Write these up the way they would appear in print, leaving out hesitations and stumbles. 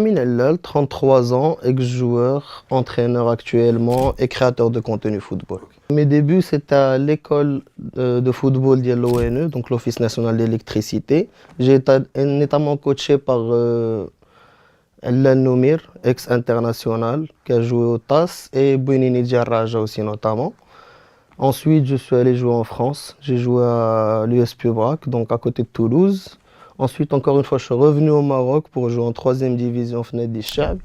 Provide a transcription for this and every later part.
Amin Ellal, 33 ans, ex-joueur, entraîneur actuellement et créateur de contenu football. Mes débuts, c'était à l'école de football de l'ONE, donc l'Office national d'électricité. J'ai été notamment coaché par Ellal Noumir, ex-international, qui a joué au TAS, et Bouinini Diarraja aussi notamment. Ensuite, je suis allé jouer en France. J'ai joué à l'US Pubrac, donc à côté de Toulouse. Ensuite, encore une fois, je suis revenu au Maroc pour jouer en 3e division Fned Chab.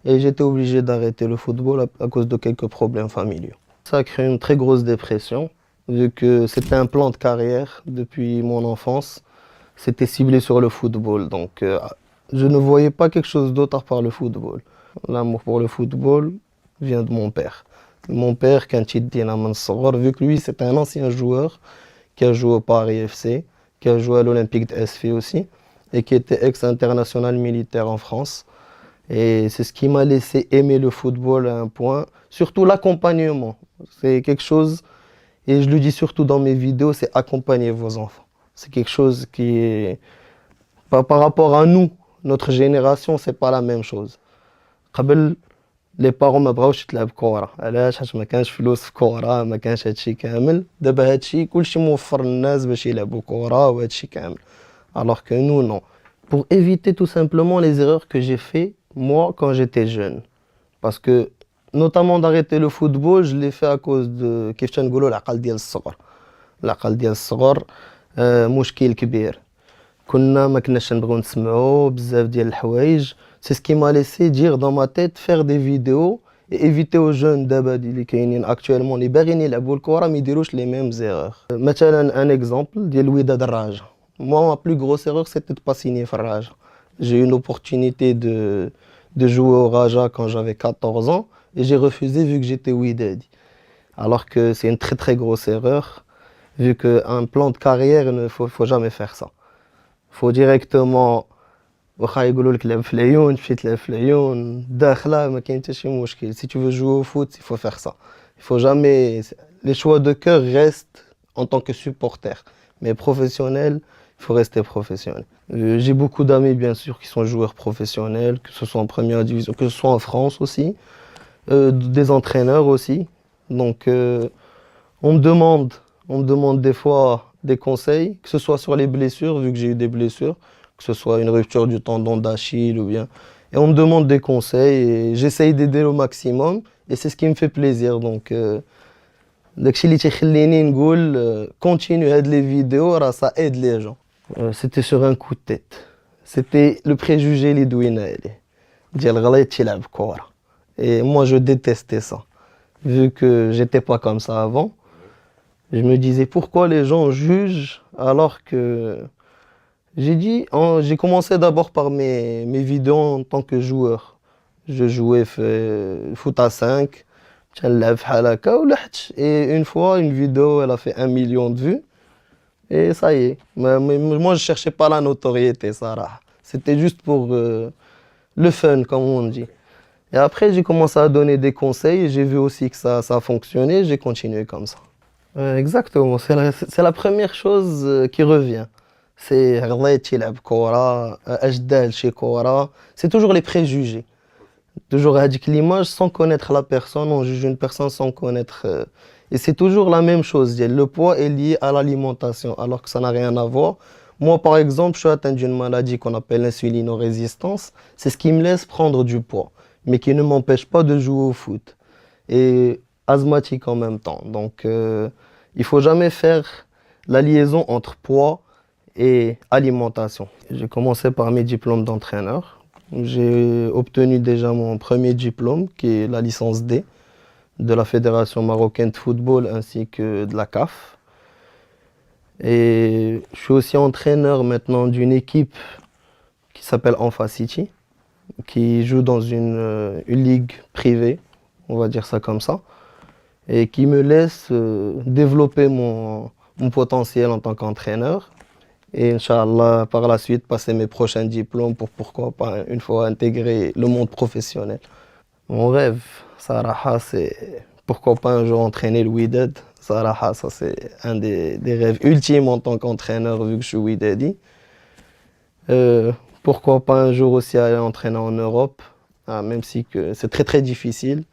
Et j'étais obligé d'arrêter le football à cause de quelques problèmes familiaux. Ça a créé une très grosse dépression, vu que c'était un plan de carrière depuis mon enfance. C'était ciblé sur le football, donc je ne voyais pas quelque chose d'autre à part le football. L'amour pour le football vient de mon père. Mon père, quand il dit vu que lui, c'est un ancien joueur qui a joué au Paris FC, qui a joué à l'Olympique d'Asfi aussi, et qui était ex-international militaire en France. Et c'est ce qui m'a laissé aimer le football à un point, surtout l'accompagnement. C'est quelque chose, et je le dis surtout dans mes vidéos, c'est accompagner vos enfants. C'est quelque chose qui est, par rapport à nous, notre génération, c'est pas la même chose. لي بارون ما بغاوش تلعب كره علاش حيت ما كانش فلوس في كره ما كانش هادشي كامل دابا هادشي كلشي موفر للناس باش يلعبوا كره وهادشي كامل alors que nous non pour éviter tout simplement les erreurs que j'ai fait moi quand j'étais jeune parce que notamment d'arrêter le football je l'ai fait à cause de كيف تنقولوا العقل ديال الصغر العقل ديال الصغر مشكل كبير كنا ما كناش نبغيو نسمعوا بزاف ديال الحوايج c'est ce qui m'a laissé dire dans ma tête faire des vidéos et éviter aux jeunes d'abord اللي كاينين actuellement اللي باغيين يلعبوا الكره ما يديروش les mêmes erreurs مثلا un exemple ديال وداد الراجا moi ma plus grosse erreur c'était de pas signer في الراجا j'ai eu une opportunité de jouer au Raja quand j'avais 14 ans et j'ai refusé vu que j'étais Wydadi alors que c'est une très très grosse erreur vu qu'un plan de carrière il ne faut jamais faire ça faut directement واخا يقولوا لك لعب في العيون مشيت تلعب في العيون داخله ما كاين حتى شي مشكل si tu veux jouer au foot il faut faire ça il faut jamais les choix de cœur restent en tant que supporter mais professionnel il faut rester professionnel j'ai beaucoup d'amis bien sûr qui sont joueurs professionnels que ce soit en première division que ce soit en France aussi des entraîneurs aussi donc on me demande des fois des conseils que ce soit sur les blessures vu que j'ai eu des blessures que ce soit une rupture du tendon d'Achille ou bien. Et on me demande des conseils et j'essaye d'aider au maximum et c'est ce qui me fait plaisir. Donc, داكشي اللي تيخليني نقول continue هاد les vidéos راه ça aide les gens. C'était sur un coup de tête. C'était le préjugé اللي دوينا عليه ديال غليظ تيلعب كورة. Et moi je détestais ça. Vu que j'étais pas comme ça avant, je me disais pourquoi les gens jugent alors que j'ai commencé d'abord par mes vidéos en tant que joueur. Je jouais foot à 5, et une fois, une vidéo, elle a fait 1 million de vues. Et ça y est. Mais moi, je cherchais pas la notoriété, ça. C'était juste pour le fun, comme on dit. Et après, j'ai commencé à donner des conseils et j'ai vu aussi que ça a fonctionné. J'ai continué comme ça. Exactement. C'est la première chose qui revient. C'est c'est toujours les préjugés toujours l'image sans connaître la personne on juge une personne sans connaître et c'est toujours la même chose le poids est lié à l'alimentation alors que ça n'a rien à voir moi par exemple je suis atteint d'une maladie qu'on appelle l'insulinorésistance c'est ce qui me laisse prendre du poids mais qui ne m'empêche pas de jouer au foot et asthmatique en même temps donc il faut jamais faire la liaison entre poids et alimentation. J'ai commencé par mes diplômes d'entraîneur. J'ai obtenu déjà mon premier diplôme qui est la licence D de la Fédération marocaine de football ainsi que de la CAF. Et je suis aussi entraîneur maintenant d'une équipe qui s'appelle Enfa City, qui joue dans une ligue privée, on va dire ça comme ça, et qui me laisse développer mon potentiel en tant qu'entraîneur. Et Inch'Allah, par la suite, passer mes prochains diplômes pour pourquoi pas une fois intégrer le monde professionnel. Mon rêve, Saraha, c'est pourquoi pas un jour entraîner le Wydad. Saraha, ça c'est un des rêves ultimes en tant qu'entraîneur vu que je suis Wydadi. Pourquoi pas un jour aussi aller entraîner en Europe, même si c'est très très difficile.